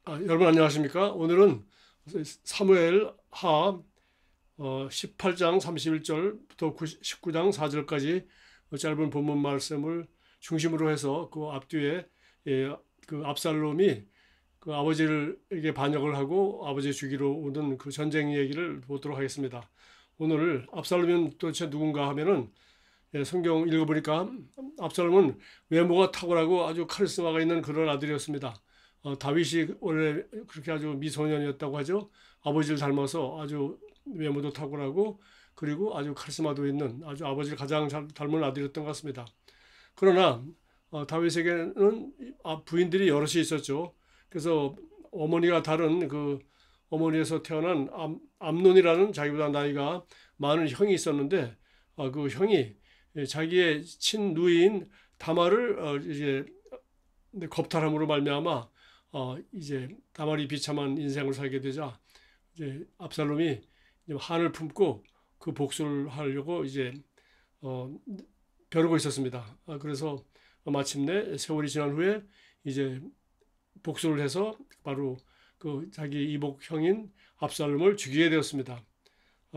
여러분 안녕하십니까? 오늘은 사무엘 하 18장 31절부터 19장 4절까지 짧은 본문 말씀을 중심으로 해서 그 앞뒤에 그 압살롬이 그 아버지에게 반역을 하고 아버지 주기로 오는 그 전쟁 얘기를 보도록 하겠습니다. 오늘 압살롬은 도대체 누군가 하면은 성경 읽어보니까 압살롬은 외모가 탁월하고 아주 카리스마가 있는 그런 아들이었습니다. 다윗이 원래 그렇게 아주 미소년이었다고 하죠. 아버지를 닮아서 아주 외모도 탁월하고 그리고 아주 카리스마도 있는 아주 아버지를 가장 잘 닮은 아들이었던 것 같습니다. 그러나 다윗에게는 부인들이 여럿이 있었죠. 그래서 어머니가 다른 그 어머니에서 태어난 암논이라는 자기보다 나이가 많은 형이 있었는데 그 형이 자기의 친누이인 다말을 이제 겁탈함으로 말미암아 이제 다말이 비참한 인생을 살게 되자 이제 압살롬이 한을 품고 그 복수를 하려고 이제 벼르고 있었습니다. 그래서 마침내 세월이 지난 후에 이제 복수를 해서 바로 그 자기 이복 형인 압살롬을 죽이게 되었습니다.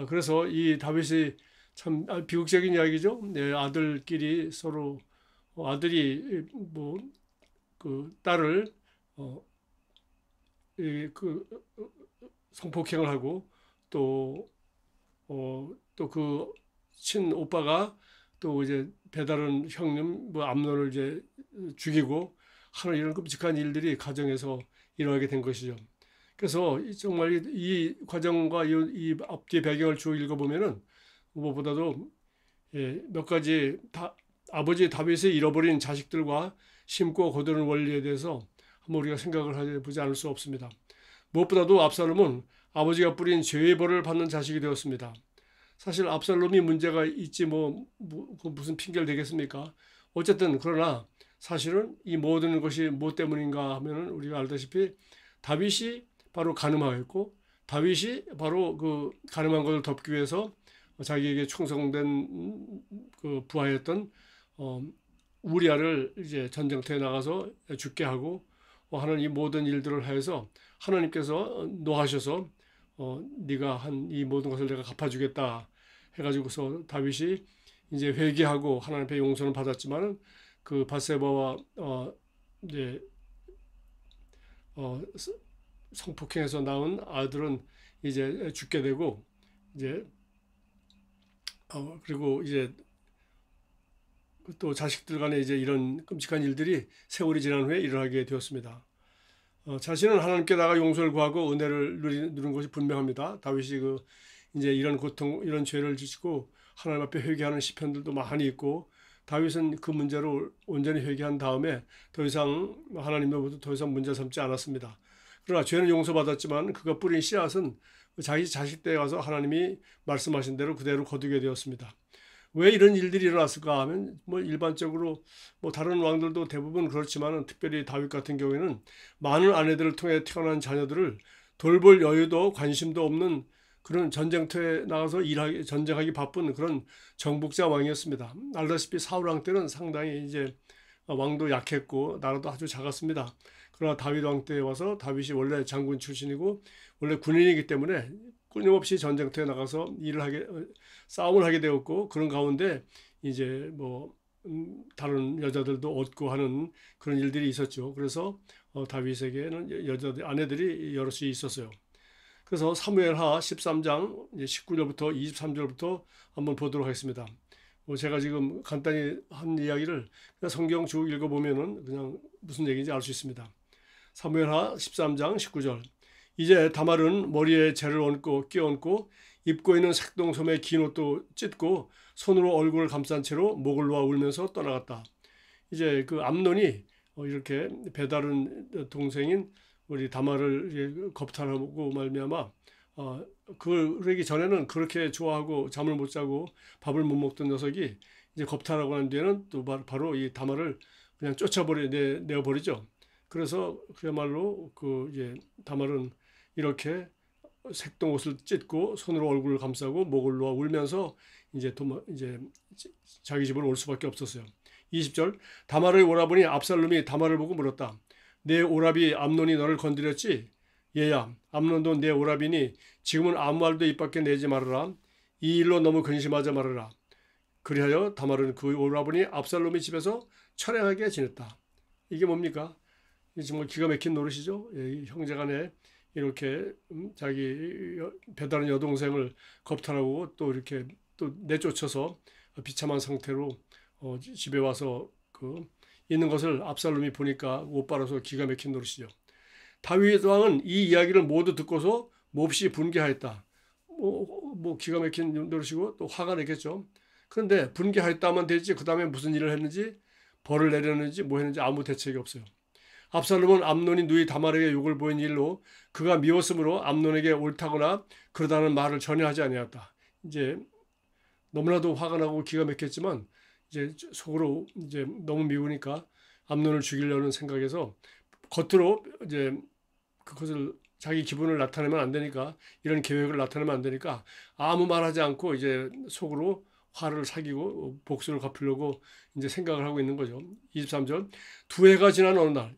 그래서 이 다윗이 참 비극적인 이야기죠. 아들끼리 서로 아들이 뭐 그 딸을 그 성폭행을 하고 또 그 친오빠가 또 이제 배다른 형님 뭐 암론을 이제 죽이고 하는 이런 끔찍한 일들이 가정에서 일어나게 된 것이죠. 그래서 정말 이 과정과 이 앞뒤 배경을 쭉 읽어보면은 무엇보다도 몇 가지 아버지 다윗의 잃어버린 자식들과 심고 거두는 원리에 대해서 한번 우리가 생각을 해보지 않을 수 없습니다. 무엇보다도 압살롬은 아버지가 뿌린 죄의 벌을 받는 자식이 되었습니다. 사실 압살롬이 문제가 있지 무슨 핑계를 대겠습니까? 어쨌든 그러나 사실은 이 모든 것이 무엇 때문인가 하면은 우리가 알다시피 다윗이 바로 가늠하였고 다윗이 바로 그 가늠한 것을 덮기 위해서 자기에게 충성된 그 부하였던 우리아를 이제 전쟁터에 나가서 죽게 하고 하는 이 모든 일들을 하여서 하나님께서 노하셔서 네가 한 이 모든 것을 내가 갚아주겠다 해가지고서 다윗이 이제 회개하고 하나님 앞에 용서를 받았지만은 그 바세바와 이제 성폭행에서 낳은 아들은 이제 죽게 되고 이제 그리고 이제 또 자식들 간에 이제 이런 끔찍한 일들이 세월이 지난 후에 일어나게 되었습니다. 자신은 하나님께다가 용서를 구하고 은혜를 누린 것이 분명합니다. 다윗이 그 이제 이런 고통, 이런 죄를 지시고 하나님 앞에 회개하는 시편들도 많이 있고 다윗은 그 문제로 온전히 회개한 다음에 더 이상 하나님으로부터 더 이상 문제 삼지 않았습니다. 그러나 죄는 용서받았지만 그가 뿌린 씨앗은 자기 자식 때에 가서 하나님이 말씀하신 대로 그대로 거두게 되었습니다. 왜 이런 일들이 일어났을까 하면 뭐 일반적으로 뭐 다른 왕들도 대부분 그렇지만 특별히 다윗 같은 경우에는 많은 아내들을 통해 태어난 자녀들을 돌볼 여유도 관심도 없는 그런 전쟁터에 나가서 전쟁하기 바쁜 그런 정복자 왕이었습니다. 알다시피 사울 왕 때는 상당히 이제 왕도 약했고 나라도 아주 작았습니다. 그러나 다윗 왕 때 와서 다윗이 원래 장군 출신이고 원래 군인이기 때문에 끊임없이 전쟁터에 나가서 싸움을 하게 되었고 그런 가운데 이제 뭐 다른 여자들도 얻고 하는 그런 일들이 있었죠. 그래서 다윗에게는 아내들이 여럿이 있었어요. 그래서 사무엘하 13장 19절부터 23절부터 한번 보도록 하겠습니다. 제가 지금 간단히 한 이야기를 그냥 성경 쭉 읽어보면은 그냥 무슨 얘기인지 알 수 있습니다. 사무엘하 13장 19절. 이제 다말은 머리에 재를 끼얹고 입고 있는 색동소매 긴 옷도 찢고 손으로 얼굴을 감싼 채로 목을 놓아 울면서 떠나갔다. 이제 그 암논이 이렇게 배다른 동생인 우리 다말을 겁탈하고 말미암아 그러기 전에는 그렇게 좋아하고 잠을 못 자고 밥을 못 먹던 녀석이 이제 겁탈하고 난 뒤에는 또 바로 이 다말을 그냥 내어버리죠. 그래서 그야말로 그 이제 다말은 이렇게 색동 옷을 찢고 손으로 얼굴을 감싸고 목을 놓아 울면서 이제 자기 집으로 올 수밖에 없었어요. 20절. 다말의 오라버니 압살롬이 다말을 보고 물었다. 내 오라비 암논이 너를 건드렸지? 얘야, 암논도 내 오라비니 지금은 아무 말도 입 밖에 내지 말아라. 이 일로 너무 근심하지 말아라. 그리하여 다말은 그 오라버니 압살롬의 집에서 처량하게 지냈다. 이게 뭡니까? 이게 정말 기가 막힌 노릇이죠. 예, 형제간에 이렇게 자기 배다른 여동생을 겁탈하고 또 이렇게 또 내쫓아서 비참한 상태로 집에 와서 있는 것을 압살롬이 보니까 못 빨아서 기가 막힌 노릇이죠. 다윗 왕은 이 이야기를 모두 듣고서 몹시 분개하였다. 뭐 기가 막힌 노릇이고 또 화가 났겠죠. 그런데 분개하였다면 되지 그 다음에 무슨 일을 했는지 벌을 내렸는지 뭐 했는지 아무 대책이 없어요. 압살롬은 암논이 누이 다말에게 욕을 보인 일로 그가 미웠으므로 암논에게 옳다거나 그러다는 말을 전혀 하지 아니었다. 이제 너무나도 화가 나고 기가 막혔지만 이제 속으로 이제 너무 미우니까 암논을 죽이려는 생각에서 겉으로 이제 그것을 자기 기분을 나타내면 안 되니까 이런 계획을 나타내면 안 되니까 아무 말하지 않고 이제 속으로 화를 사귀고 복수를 갚으려고 이제 생각을 하고 있는 거죠. 23절 두 해가 지난 어느 날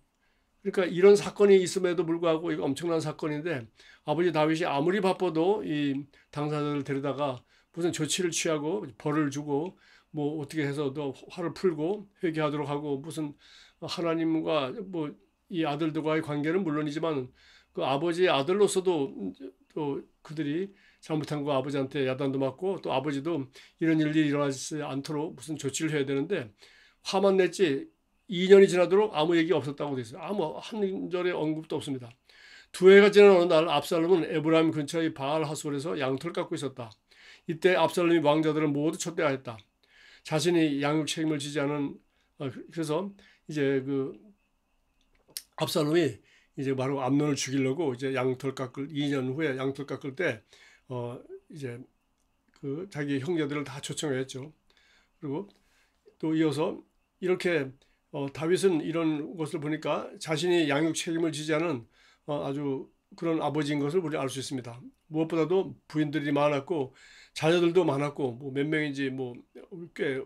그러니까 이런 사건이 있음에도 불구하고 이거 엄청난 사건인데 아버지 다윗이 아무리 바빠도 이 당사자를 데려다가 무슨 조치를 취하고 벌을 주고 뭐 어떻게 해서 더 화를 풀고 회개하도록 하고 무슨 하나님과 뭐 이 아들들과의 관계는 물론이지만 그 아버지의 아들로서도 또 그들이 잘못한 거 아버지한테 야단도 맞고 또 아버지도 이런 일이 일어나지 않도록 무슨 조치를 해야 되는데 화만 냈지 2년이 지나도록 아무 얘기 없었다고 돼 있어요. 아무 한 절의 언급도 없습니다. 두 해가 지난 어느 날 압살롬은 에브라임 근처의 바알 하솔에서 양털을 깎고 있었다. 이때 압살롬이 왕자들을 모두 초대하였다. 자신이 양육 책임을 지지 않은 그래서 이제 압살롬이 이제 바로 암논을 죽이려고 이제 양털 깎을 2년 후에 양털 깎을 때 이제 자기 형제들을 다 초청했죠. 그리고 또 이어서 이렇게 다윗은 이런 것을 보니까 자신이 양육 책임을 지지 않은 아주 그런 아버지인 것을 우리 알 수 있습니다. 무엇보다도 부인들이 많았고 자녀들도 많았고 뭐 몇 명인지 뭐 꽤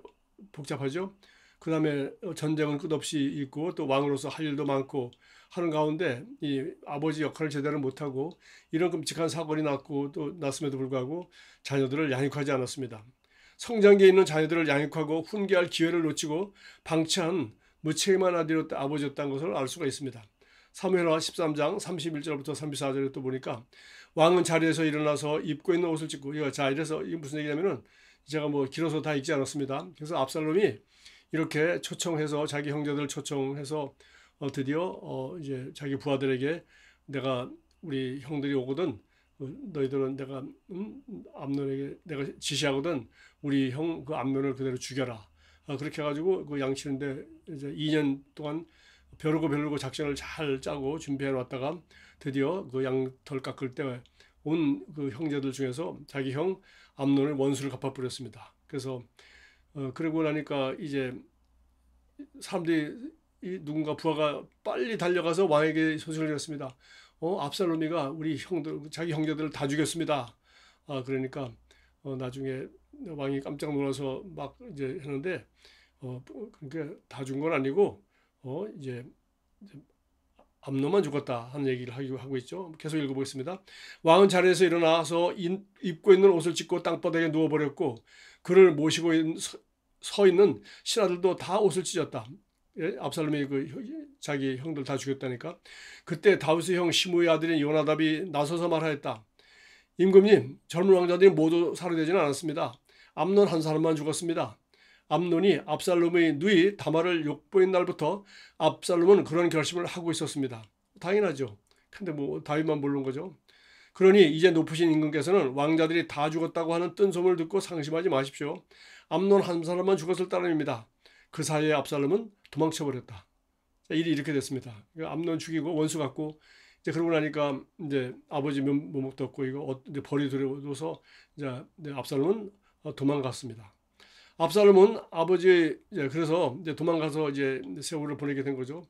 복잡하죠. 그 다음에 전쟁은 끝없이 있고 또 왕으로서 할 일도 많고 하는 가운데 이 아버지 역할을 제대로 못하고 이런 끔찍한 사건이 났음에도 불구하고 자녀들을 양육하지 않았습니다. 성장기에 있는 자녀들을 양육하고 훈계할 기회를 놓치고 방치한 무책임한 아버지였다는 것을 알 수가 있습니다. 사무엘하 13장 31절부터 34절에 또 보니까 왕은 자리에서 일어나서 입고 있는 옷을 찢고 자 이래서 이게 무슨 얘기냐면은 제가 뭐 길어서 다 읽지 않았습니다. 그래서 압살롬이 이렇게 초청해서 자기 형제들 초청해서 드디어 이제 자기 부하들에게 내가 우리 형들이 오거든 너희들은 내가 암논에게 내가 지시하거든 우리 형 그 암논을 그대로 죽여라. 그렇게 해가지고 그 양치는데 이제 2년 동안 벼르고 작전을 잘 짜고 준비해 놨다가 드디어 그 양털 깎을 때 온 그 형제들 중에서 자기 형 암논을 원수를 갚아버렸습니다. 그래서 그러고 나니까 이제 사람들이 누군가 부하가 빨리 달려가서 왕에게 소식을 드렸습니다. 압살롬이가 우리 형들 자기 형제들을 다 죽였습니다. 그러니까 나중에 왕이 깜짝 놀라서 막 이제 했는데 그러니까 다 준 건 아니고 이제 암논만 죽었다 하는 얘기를 하고 있죠. 계속 읽어보겠습니다. 왕은 자리에서 일어나서 입고 있는 옷을 찢고 땅바닥에 누워버렸고 그를 모시고 서 있는 신하들도 다 옷을 찢었다. 예? 압살롬이 자기 형들 다 죽였다니까. 그때 다윗의 형 시므의 아들인 요나답이 나서서 말하였다. 임금님, 젊은 왕자들이 모두 살해되지는 않았습니다. 암논 한 사람만 죽었습니다. 암논이 압살롬의 누이 다말을 욕보인 날부터 압살롬은 그런 결심을 하고 있었습니다. 당연하죠. 근데 뭐 다윗만 모르는 거죠. 그러니 이제 높으신 임금께서는 왕자들이 다 죽었다고 하는 뜬 소문을 듣고 상심하지 마십시오. 암논 한 사람만 죽었을 따름입니다. 그 사이에 압살롬은 도망쳐 버렸다. 일이 이렇게 됐습니다. 암논 죽이고 원수 갖고 이제 그러고 나니까 이제 아버지 묘목도 없고 이거 이제 벌이 들어오서 이제 압살롬은 도망갔습니다. 압살롬은 아버지 그래서 이제 도망가서 이제 세월을 보내게 된 거죠.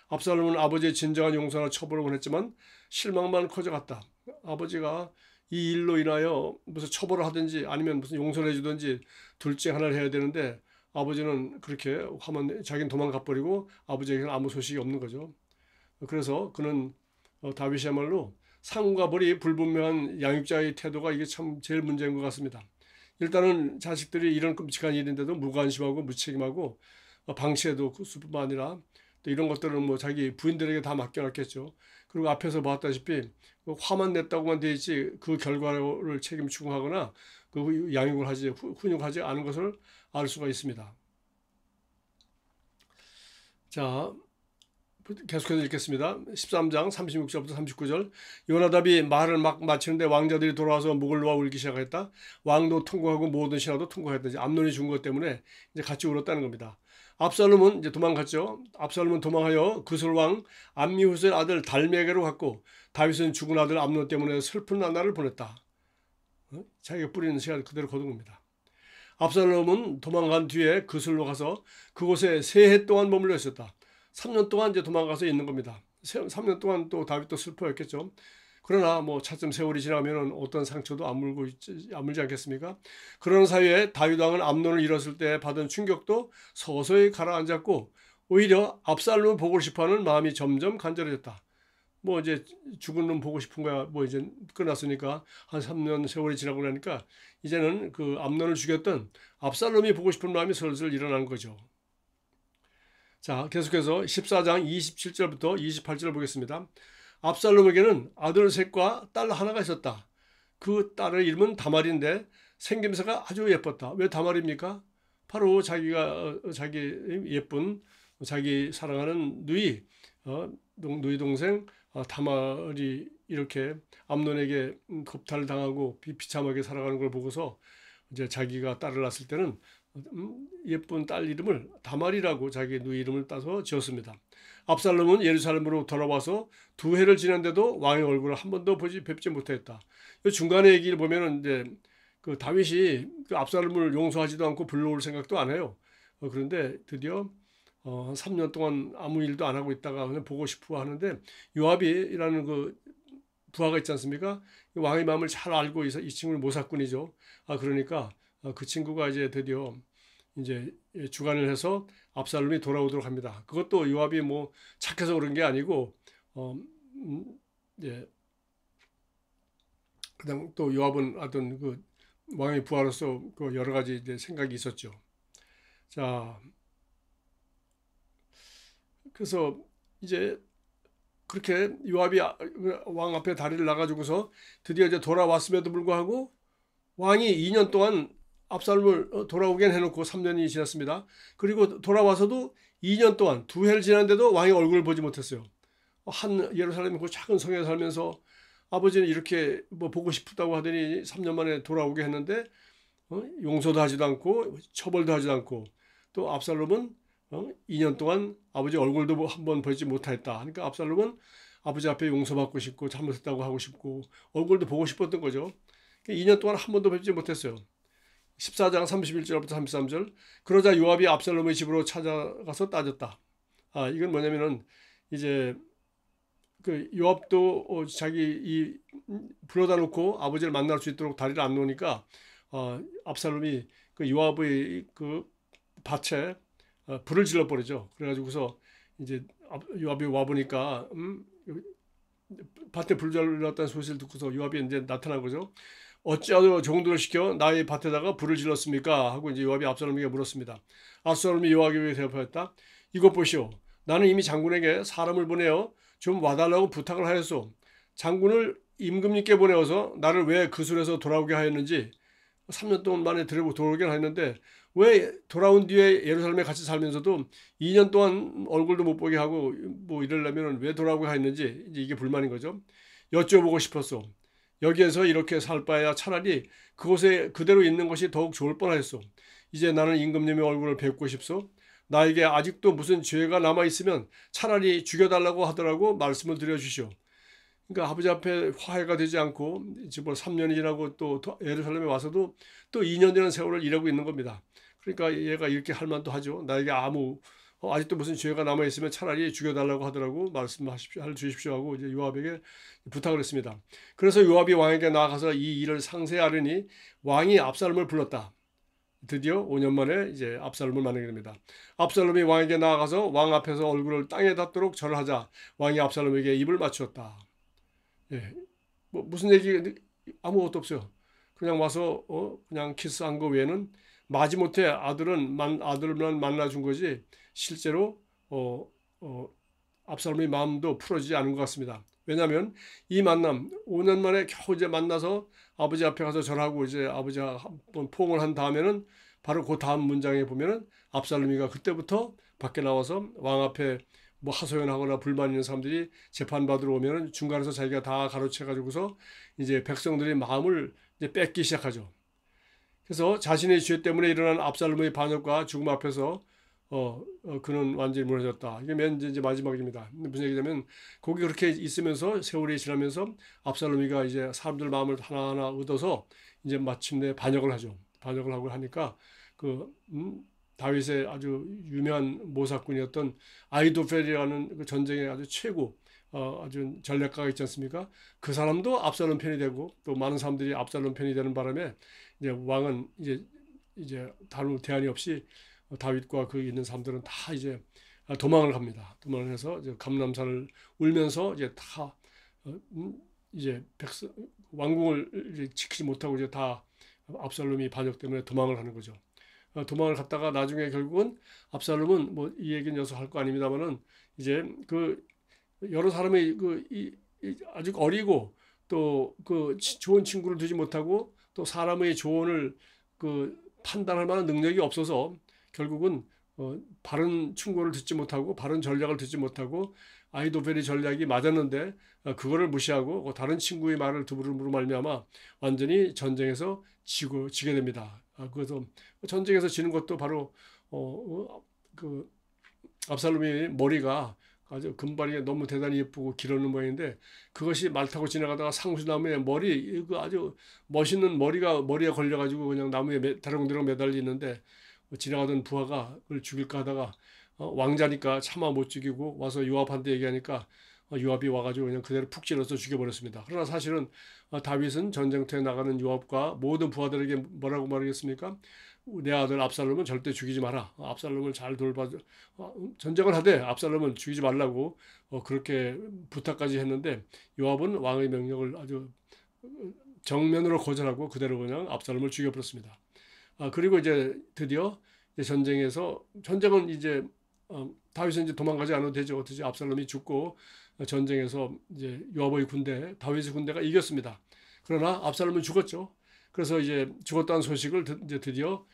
압살롬은 아버지의 진정한 용서나 처벌을 원했지만 실망만 커져갔다. 아버지가 이 일로 인하여 무슨 처벌을 하든지 아니면 무슨 용서를 해주든지 둘 중 하나를 해야 되는데 아버지는 그렇게 하면 자기는 도망가 버리고 아버지에게는 아무 소식이 없는 거죠. 그래서 그는 다윗이야말로 상과 벌이 불분명한 양육자의 태도가 이게 참 제일 문제인 것 같습니다. 일단은 자식들이 이런 끔찍한 일인데도 무관심하고 무책임하고 방치해도 그뿐만 아니라 또 이런 것들은 뭐 자기 부인들에게 다 맡겨놨겠죠. 그리고 앞에서 봤다시피 화만 냈다고만 돼 있지 그 결과를 책임 추궁하거나 그 양육을 하지 훈육하지 않은 것을 알 수가 있습니다. 자, 계속해서 읽겠습니다. 13장 36절부터 39절. 요나답이 말을 막 마치는데 왕자들이 돌아와서 목을 놓아 울기 시작했다. 왕도 통곡하고 모든 신하도 통곡했다. 이제 암논이 죽은 것 때문에 이제 같이 울었다는 겁니다. 압살롬은 이제 도망갔죠. 압살롬은 도망하여 그솔 왕 암미후스의 아들 달메게로 갔고 다윗은 죽은 아들 암논 때문에 슬픈 나날을 보냈다. 자기가 뿌리는 시간 그대로 거둔 겁니다. 압살롬은 도망간 뒤에 그솔로 가서 그곳에 3해 동안 머물러 있었다. 3년 동안 이제 도망가서 있는 겁니다. 3년 동안 또 다윗도 슬퍼했겠죠. 그러나 뭐 차츰 세월이 지나면 어떤 상처도 아물지 않겠습니까? 그런 사이에 다윗 왕은 암논을 잃었을 때 받은 충격도 서서히 가라앉았고 오히려 압살롬을 보고 싶어하는 마음이 점점 간절해졌다. 뭐 이제 죽은 놈 보고 싶은 거야. 뭐 이제 끝났으니까 한 3년 세월이 지나고 나니까 이제는 그 암논을 죽였던 압살롬이 보고 싶은 마음이 슬슬 일어난 거죠. 자, 계속해서 14장 27절부터 28절 보겠습니다. 압살롬에게는 아들 셋과 딸 하나가 있었다. 그 딸의 이름은 다말인데 생김새가 아주 예뻤다. 왜 다말입니까? 바로 자기가 자기 예쁜 자기 사랑하는 누이 동생 다말이 이렇게 암논에게 겁탈을 당하고 비참하게 살아가는 걸 보고서 이제 자기가 딸을 낳았을 때는 예쁜 딸 이름을 다말이라고 자기 누이 이름을 따서 지었습니다. 압살롬은 예루살렘으로 돌아와서 2해를 지났는데도 왕의 얼굴을 한 번도 뵙지 못했다. 중간에 얘기를 보면은 이제 그 다윗이 그 압살롬을 용서하지도 않고 불러올 생각도 안 해요. 그런데 드디어 3년 동안 아무 일도 안 하고 있다가 그냥 보고 싶어 하는데 요압이라는 그 부하가 있지 않습니까? 왕의 마음을 잘 알고 이 친구는 모사꾼이죠. 그러니까 그 친구가 이제 드디어 이제 주관을 해서 압살롬이 돌아오도록 합니다. 그것도 요압이 뭐 착해서 그런 게 아니고 예. 그다음 또 요압은 어떤 그 왕의 부하로서 그 여러 가지 이제 생각이 있었죠. 자, 그래서 이제 그렇게 요압이 왕 앞에 다리를 놔가지고서 드디어 이제 돌아왔음에도 불구하고 왕이 2년 동안 압살롬을 돌아오게 해놓고 3년이 지났습니다. 그리고 돌아와서도 2년 동안 2해를 지났는데도 왕의 얼굴을 보지 못했어요. 한 예루살렘 그 작은 성에 살면서 아버지는 이렇게 뭐 보고 싶다고 하더니 3년 만에 돌아오게 했는데 용서도 하지도 않고 처벌도 하지도 않고 또 압살롬은 2년 동안 아버지 얼굴도 한번 보지 못했다. 그러니까 압살롬은 아버지 앞에 용서받고 싶고 잘못했다고 하고 싶고 얼굴도 보고 싶었던 거죠. 2년 동안 한 번도 뵙지 못했어요. 14장 31절부터 33절. 그러자 요압이 압살롬의 집으로 찾아가서 따졌다. 이건 뭐냐면은 이제 그 요압도 자기 불러다 놓고 아버지를 만날 수 있도록 다리를 안 놓으니까 압살롬이 그 요압의 그 밭에 불을 질러 버리죠. 그래가지고서 이제 요압이 와 보니까 밭에 불 질렀다는 소식을 듣고서 요압이 이제 나타난 거죠. 어찌하여 종들을 시켜 나의 밭에다가 불을 질렀습니까? 하고 이제 요압이 압살롬에게 물었습니다. 압살롬이 요압에게 대답하였다. 이것 보시오. 나는 이미 장군에게 사람을 보내어 좀 와달라고 부탁을 하였소. 장군을 임금님께 보내어서 나를 왜 그술에서 돌아오게 하였는지 3년 동안 만에 돌아오긴 했는데 왜 돌아온 뒤에 예루살렘에 같이 살면서도 2년 동안 얼굴도 못 보게 하고 뭐 이러려면 왜 돌아오게 하였는지 이제 이게 불만인 거죠. 여쭤보고 싶었소. 여기에서 이렇게 살 바에야 차라리 그곳에 그대로 있는 것이 더욱 좋을 뻔하였소. 이제 나는 임금님의 얼굴을 뵙고 싶소. 나에게 아직도 무슨 죄가 남아있으면 차라리 죽여달라고 하더라고 말씀을 드려주시오. 그러니까 아버지 앞에 화해가 되지 않고 지금 3년이 지나고 또 예루살렘에 와서도 또 2년이라는 세월을 일하고 있는 겁니다. 그러니까 얘가 이렇게 할 만도 하죠. 나에게 아직도 무슨 죄가 남아있으면 차라리 죽여달라고 하더라고 주십시오 하고 이제 요압에게 부탁을 했습니다. 그래서 요압이 왕에게 나아가서 이 일을 상세히 아뢰니 왕이 압살롬을 불렀다. 드디어 5년 만에 이제 압살롬을 만나게 됩니다. 압살롬이 왕에게 나아가서 왕 앞에서 얼굴을 땅에 닿도록 절을 하자 왕이 압살롬에게 입을 맞추었다. 예, 뭐 무슨 얘기 아무것도 없어요. 그냥 와서 그냥 키스한 거 외에는 마지못해 아들만 만나준 거지 실제로 어, 어, 압살롬의 마음도 풀어지지 않은 것 같습니다. 왜냐하면 이 만남 5년 만에 겨우 이제 만나서 아버지 앞에 가서 절하고 이제 아버지가 한번 포옹을 한 다음에는 바로 그 다음 문장에 보면은 압살롬이가 그때부터 밖에 나와서 왕 앞에 뭐 하소연하거나 불만 있는 사람들이 재판받으러 오면은 중간에서 자기가 다 가로채 가지고서 이제 백성들의 마음을 이제 뺏기 시작하죠. 그래서 자신의 죄 때문에 일어난 압살롬의 반역과 죽음 앞에서 그는 완전히 무너졌다. 이게 맨 이제 마지막입니다. 무슨 얘기냐면 거기 그렇게 있으면서 세월이 지나면서 압살롬이가 이제 사람들 마음을 하나하나 얻어서 이제 마침내 반역을 하죠. 반역을 하고 하니까 그 다윗의 아주 유명한 모사꾼이었던 아이도펠이라는 그 전쟁의 아주 최고 아주 전략가가 있지 않습니까? 그 사람도 압살롬 편이 되고 또 많은 사람들이 압살롬 편이 되는 바람에 이제 왕은 이제 다른 대안이 없이 다윗과 그 있는 사람들은 다 이제 도망을 갑니다. 도망을 해서 이제 감람산을 울면서 이제 다 이제 왕궁을 지키지 못하고 이제 다 압살롬이 반역 때문에 도망을 하는 거죠. 도망을 갔다가 나중에 결국은 압살롬은 뭐 이 얘기는 여기서 할 거 아닙니다만은 이제 그 여러 사람이 아직 어리고 또 그 좋은 친구를 두지 못하고 또 사람의 조언을 그 판단할 만한 능력이 없어서 결국은 바른 충고를 듣지 못하고 바른 전략을 듣지 못하고 아이도벨의 전략이 맞았는데 그거를 무시하고 다른 친구의 말을 들음으로 말미암아 완전히 전쟁에서 지게 됩니다. 그래서 전쟁에서 지는 것도 바로 그 압살롬의 머리가 아주 금발이 너무 대단히 예쁘고 길었는 모양인데 그것이 말 타고 지나가다가 상수나무에 그 아주 멋있는 머리에 걸려가지고 그냥 나무에 다롱다롱 매달리는데 지나가던 부하가 그걸 죽일까 하다가 왕자니까 차마 못 죽이고 와서 요압한테 얘기하니까 요압이 와가지고 그냥 그대로 푹 찔러서 죽여버렸습니다. 그러나 사실은 다윗은 전쟁터에 나가는 요압과 모든 부하들에게 뭐라고 말하겠습니까? 내 아들 압살롬은 절대 죽이지 마라. 압살롬을 잘 돌봐 전쟁을 하되 압살롬은 죽이지 말라고 그렇게 부탁까지 했는데 요압은 왕의 명령을 아주 정면으로 거절하고 그대로 그냥 압살롬을 죽여버렸습니다. 그리고 이제 드디어 이제 전쟁은 이제 다윗은 이제 도망가지 않아도 되죠. 어떻게 압살롬이 죽고 전쟁에서 이제 요압의 다윗의 군대가 이겼습니다. 그러나 압살롬은 죽었죠. 그래서 이제 죽었다는 소식을 이제 드디어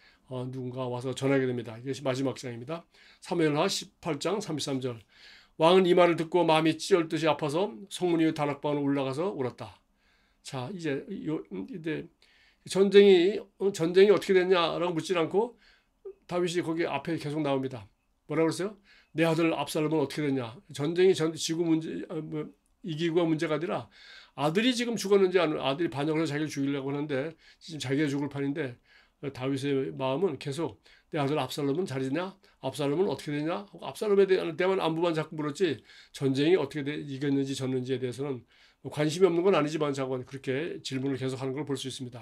누군가 와서 전하게 됩니다. 이것이 마지막 장입니다. 사무엘하 18장 33절. 왕은 이 말을 듣고 마음이 찢어질 아파서 성문 위의 다락방으로 올라가서 울었다. 자, 이제 전쟁이 어떻게 됐냐라고 묻지 않고 다윗이 거기 앞에 계속 나옵니다. 뭐라고 그랬어요? 내 아들 압살롬은 어떻게 됐냐? 전쟁이 지구 문제 이기고가 문제가 아니라 아들이 지금 죽었는지 아들이 반역을 해서 자기를 죽이려고 하는데 지금 자기가 죽을 판인데 다윗의 마음은 계속 내 아들 압살롬은 잘 있냐? 압살롬은 어떻게 되냐? 압살롬에 대한 안부만 자꾸 물었지 전쟁이 어떻게 이겼는지 졌는지에 대해서는 관심이 없는 건 아니지만 자꾸 그렇게 질문을 계속하는 걸 볼 수 있습니다.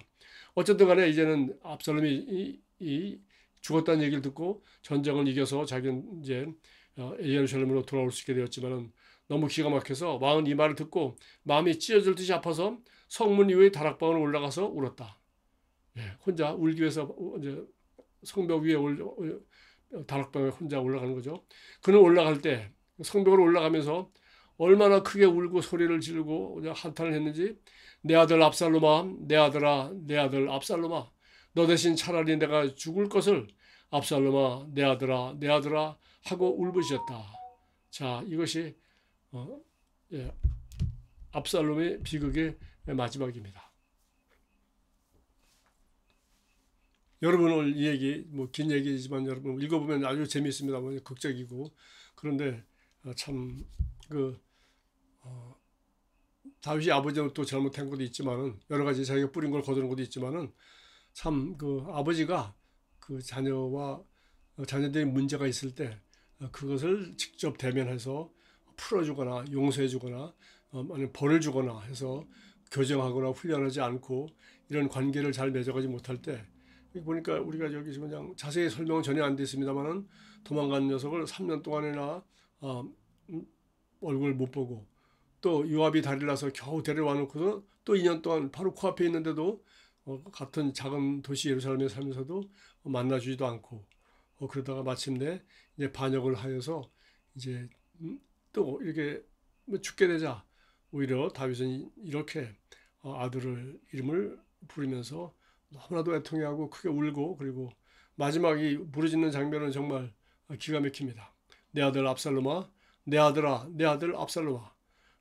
어쨌든 간에 이제는 압살롬이 죽었다는 얘기를 듣고 전쟁을 이겨서 자기는 이제 예루살렘으로 돌아올 수 있게 되었지만은 너무 기가 막혀서 왕은 이 말을 듣고 마음이 찢어질 듯이 아파서 성문 이후의 다락방으로 올라가서 울었다. 혼자 울기 위해서 이제 성벽 위에 다락방에 혼자 올라가는 거죠. 그는 올라갈 때 성벽으로 올라가면서 얼마나 크게 울고 소리를 지르고 한탄을 했는지 내 아들 압살롬아, 내 아들아, 내 아들 압살롬아, 너 대신 차라리 내가 죽을 것을 압살롬아, 내 아들아, 내 아들아 하고 울부짖었다. 자, 이것이 압살롬의 비극의 마지막입니다. 여러분 오늘 이 얘기 긴 얘기지만 여러분 읽어보면 아주 재미있습니다. 극적이고 그런데 참 다윗이 아버지는 또 잘못한 것도 있지만은 여러 가지 자기가 뿌린 걸 거두는 것도 있지만은 참 아버지가 그 자녀들이 문제가 있을 때 그것을 직접 대면해서 풀어주거나 용서해주거나 아니면 벌을 주거나 해서 교정하거나 훈련하지 않고 이런 관계를 잘 맺어가지 못할 때 여기 보니까 우리가 여기 지금 그냥 자세히 설명은 전혀 안 됐습니다만은 도망간 녀석을 3년 동안이나 음, 얼굴 못 보고 또 요압이 다리를 나서 겨우 데려와 놓고서 또 2년 동안 바로 코앞에 있는데도 같은 작은 도시 예루살렘에 살면서도 만나주지도 않고 그러다가 마침내 이제 반역을 하여서 이제 또 이렇게 뭐 죽게 되자 오히려 다윗은 이렇게 아들을 이름을 부르면서 너무나도 애통해하고 크게 울고 그리고 마지막 이 부르짖는 장면은 정말 기가 막힙니다. 내 아들 압살롬아, 내 아들아, 내 아들 압살롬아,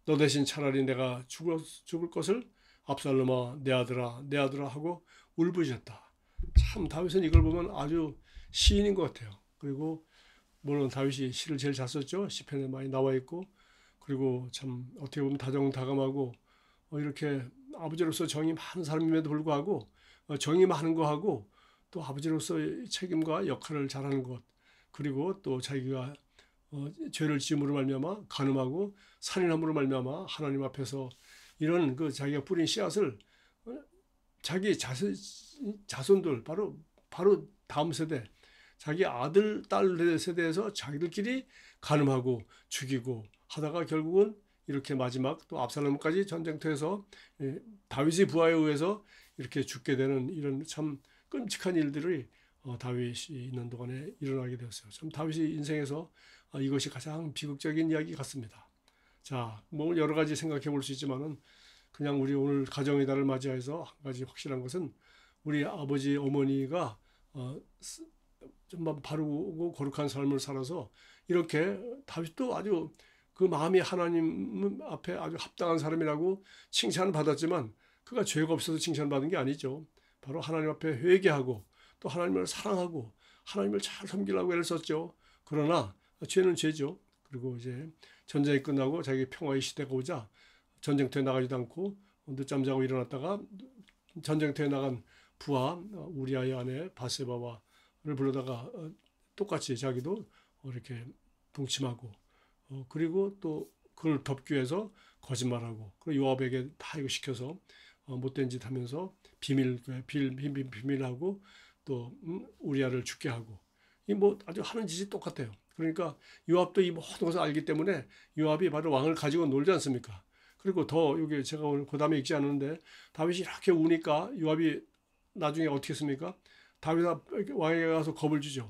너 대신 차라리 내가 죽을 것을 압살롬아, 내 아들아, 내 아들아 하고 울부짖었다. 참 다윗은 이걸 보면 아주 시인인 것 같아요. 그리고 물론 다윗이 시를 제일 잘 썼죠. 시편에 많이 나와 있고 그리고 참 어떻게 보면 다정다감하고 이렇게 아버지로서 정이 많은 사람임에도 불구하고 정이 많은 거하고 또 아버지로서의 책임과 역할을 잘하는 것 그리고 또 자기가 죄를 지음으로 말미암아 간음하고 살인함으로 말미암아 하나님 앞에서 이런 그 자기가 뿌린 씨앗을 자기 자손들 바로 다음 세대 자기 아들 딸 세대에서 자기들끼리 간음하고 죽이고 하다가 결국은 이렇게 마지막 또 압살롬까지 전쟁터에서 다윗의 부하에 의해서 이렇게 죽게 되는 이런 참 끔찍한 일들이 다윗이 있는 동안에 일어나게 되었어요. 참 다윗의 인생에서 이것이 가장 비극적인 이야기 같습니다. 자, 뭐 여러 가지 생각해 볼 수 있지만은 그냥 우리 오늘 가정의 달을 맞이해서 한 가지 확실한 것은 우리 아버지 어머니가 좀 바르고 거룩한 삶을 살아서 이렇게 다윗도 아주 그 마음이 하나님 앞에 아주 합당한 사람이라고 칭찬을 받았지만 그가 죄가 없어서 칭찬받은 게 아니죠. 바로 하나님 앞에 회개하고 또 하나님을 사랑하고 하나님을 잘 섬기려고 애를 썼죠. 그러나 죄는 죄죠. 그리고 이제 전쟁이 끝나고 자기 평화의 시대가 오자 전쟁터에 나가지도 않고 늦잠 자고 일어났다가 전쟁터에 나간 부하 우리아의 아내 바세바와를 불러다가 똑같이 자기도 이렇게 동침하고 그리고 또 그걸 덮기 위해서 거짓말하고 그리고 요압에게 다 이거 시켜서 못된 짓 하면서 비밀하고 또 우리아를 죽게 하고 이 뭐 아주 하는 짓이 똑같아요. 그러니까 요압도 이 모든 것을 알기 때문에 요압이 바로 왕을 가지고 놀지 않습니까? 그리고 더 여기 제가 오늘 그 다음에 읽지 않는데 다윗이 이렇게 우니까 요압이 나중에 어떻게 했습니까? 다윗 왕에게 가서 겁을 주죠.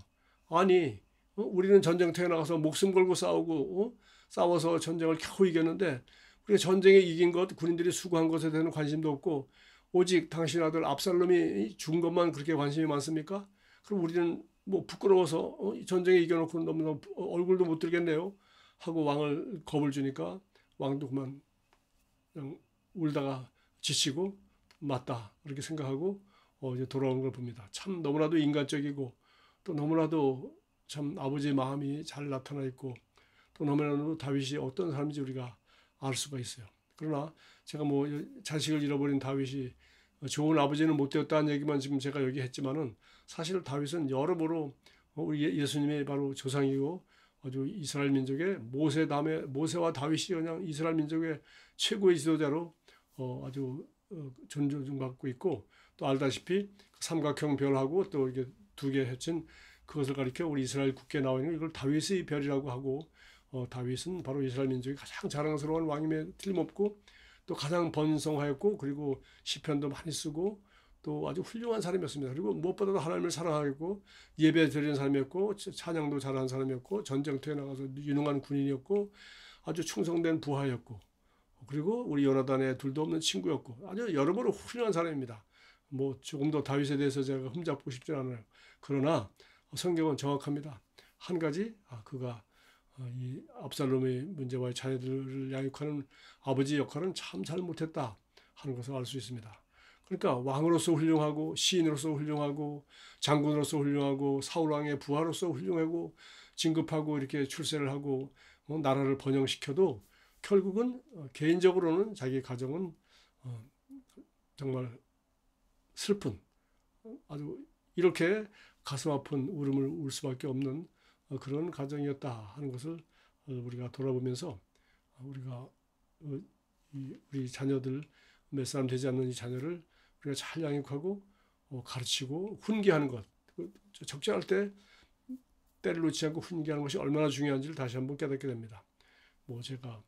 아니 우리는 전쟁터에 나가서 목숨 걸고 싸우고 싸워서 전쟁을 겨우 이겼는데 우리가 전쟁에 이긴 것 군인들이 수고한 것에 대한 관심도 없고 오직 당신 아들 압살롬이 죽은 것만 그렇게 관심이 많습니까? 그럼 우리는 뭐 부끄러워서 전쟁에 이겨놓고 너무너무 얼굴도 못 들겠네요 하고 왕을 겁을 주니까 왕도 그냥 울다가 지치고 맞다 이렇게 생각하고 이제 돌아오는 걸 봅니다. 참 너무나도 인간적이고 또 너무나도 참 아버지의 마음이 잘 나타나 있고 또 너무나도 다윗이 어떤 사람인지 우리가 알 수가 있어요. 그러나 제가 뭐 자식을 잃어버린 다윗이 좋은 아버지는 못 되었다는 얘기만 지금 제가 여기 했지만은 사실 다윗은 여러모로 우리 예수님의 바로 조상이고 아주 이스라엘 민족의 모세 다음에 모세와 다윗이 그냥 이스라엘 민족의 최고의 지도자로 아주 존중받고 있고 또 알다시피 삼각형 별하고 또 이게 두 개 해친 그것을 가리켜 우리 이스라엘 국기에 나와 있는 이걸 다윗의 별이라고 하고 다윗은 바로 이스라엘 민족이 가장 자랑스러운 왕임에 틀림없고 또 가장 번성하였고 그리고 시편도 많이 쓰고 또 아주 훌륭한 사람이었습니다. 그리고 무엇보다도 하나님을 사랑하고 예배 드리는 사람이었고 찬양도 잘하는 사람이었고 전쟁터에 나가서 유능한 군인이었고 아주 충성된 부하였고 그리고 우리 요나단의 둘도 없는 친구였고 아주 여러모로 훌륭한 사람입니다. 뭐 조금 더 다윗에 대해서 제가 흠잡고 싶지 않아요. 그러나 성경은 정확합니다. 한 가지 그가 이 압살롬의 문제와 자녀들을 양육하는 아버지 역할은 참 잘못했다 하는 것을 알 수 있습니다. 그러니까 왕으로서 훌륭하고 시인으로서 훌륭하고 장군으로서 훌륭하고 사울왕의 부하로서 훌륭하고 진급하고 이렇게 출세를 하고 나라를 번영시켜도 결국은 개인적으로는 자기 가정은 정말 슬픈 아주 이렇게 가슴 아픈 울음을 울 수밖에 없는 그런 가정이었다 하는 것을 우리가 돌아보면서 우리가 우리 자녀들 몇 사람 되지 않는 이 자녀를 우리가 잘 양육하고 가르치고 훈계하는 것, 적절할 때 때를 놓지 않고 훈계하는 것이 얼마나 중요한지를 다시 한번 깨닫게 됩니다. 제가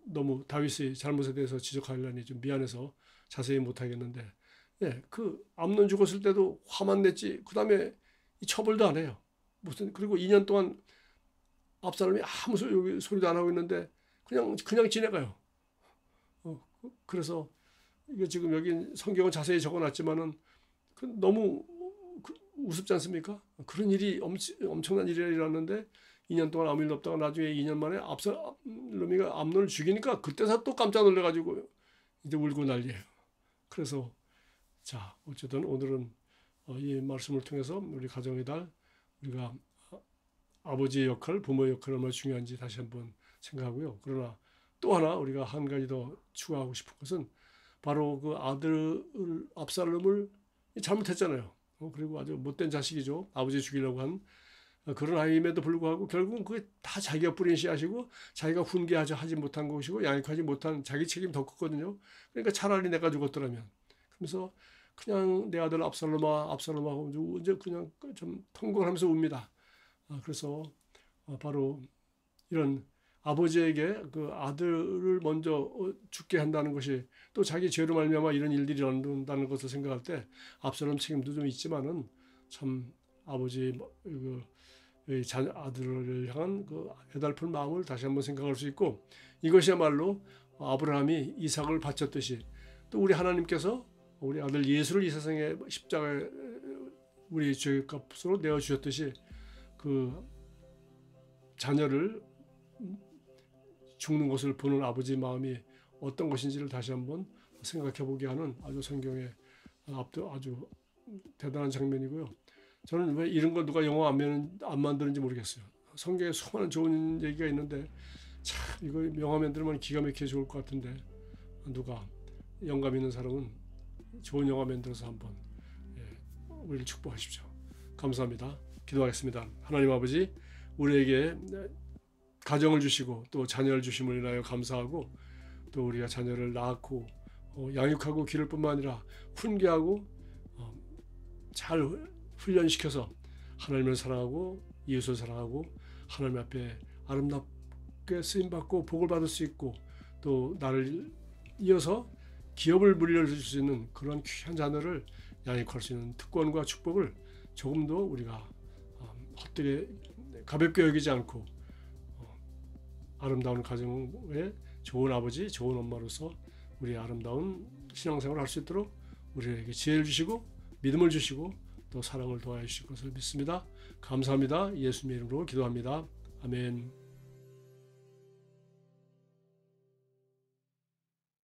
너무 다윗의 잘못에 대해서 지적하려니 좀 미안해서 자세히 못하겠는데, 그 암논 죽었을 때도 화만 냈지, 그 다음에 처벌도 안 해요. 그리고 2년 동안 압살롬이 아무 소리도 안 하고 있는데 그냥 지내가요. 그래서 이게 지금 여기 성경은 자세히 적어놨지만은 너무 우습지 않습니까? 그런 일이 엄청난 일이 일어났는데 2년 동안 아무 일도 없다가 나중에 2년 만에 압살롬이가 암논을 죽이니까 그때서 또 깜짝 놀래가지고 이제 울고 난리예요. 그래서 자, 어쨌든 오늘은 이 말씀을 통해서 우리 가정의 달, 우리가 아버지의 역할, 부모의 역할이 얼마나 중요한지 다시 한번 생각하고요. 그러나 또 하나 우리가 한 가지 더 추가하고 싶은 것은 바로 그 아들 압살롬을 잘못했잖아요. 그리고 아주 못된 자식이죠. 아버지 죽이려고 한 그런 아이임에도 불구하고 결국은 그게 다 자기가 뿌린 씨앗이고 자기가 훈계하지 못한 것이고 양육하지 못한 자기 책임이 더 컸거든요. 그러니까 차라리 내가 죽었더라면. 그러면서 그냥 내 아들 압살롬아 하고 이제 그냥 좀 통곡하면서 웁니다. 그래서 바로 이런 아버지에게 그 아들을 먼저 죽게 한다는 것이 또 자기 죄로 말미암아 이런 일들이 일어난다는 것을 생각할 때 압살롬 책임도 좀 있지만은 참 아버지 아들을 향한 그 애달픈 마음을 다시 한번 생각할 수 있고, 이것이야말로 아브라함이 이삭을 바쳤듯이 또 우리 하나님께서 우리 아들 예수를 이 세상에 십자가에 우리 죄값으로 내어 주셨듯이 그 자녀를 죽는 것을 보는 아버지 마음이 어떤 것인지를 다시 한번 생각해 보게 하는 아주 성경의 아주 대단한 장면이고요. 저는 왜 이런 걸 누가 영화 안 만드는지 모르겠어요. 성경에 수많은 좋은 얘기가 있는데 참 이거 영화 만들면 기가 막히게 좋을 것 같은데 누가 영감 있는 사람은 좋은 영화 만들어서 한번 우리를 축복하십시오. 감사합니다. 기도하겠습니다. 하나님 아버지, 우리에게 가정을 주시고 또 자녀를 주심을 인하여 감사하고, 또 우리가 자녀를 낳고 양육하고 기를 뿐만 아니라 훈계하고 잘 훈련시켜서 하나님을 사랑하고 예수를 사랑하고 하나님 앞에 아름답게 쓰임받고 복을 받을 수 있고, 또 나를 이어서 기업을 물려줄 수 있는 그런 귀한 자녀를 양육할 수 있는 특권과 축복을 조금 더 우리가 헛되게 가볍게 여기지 않고 아름다운 가정에 좋은 아버지, 좋은 엄마로서 우리 아름다운 신앙생활을 할 수 있도록 우리에게 지혜를 주시고 믿음을 주시고 또 사랑을 도와주실 것을 믿습니다. 감사합니다. 예수님의 이름으로 기도합니다. 아멘.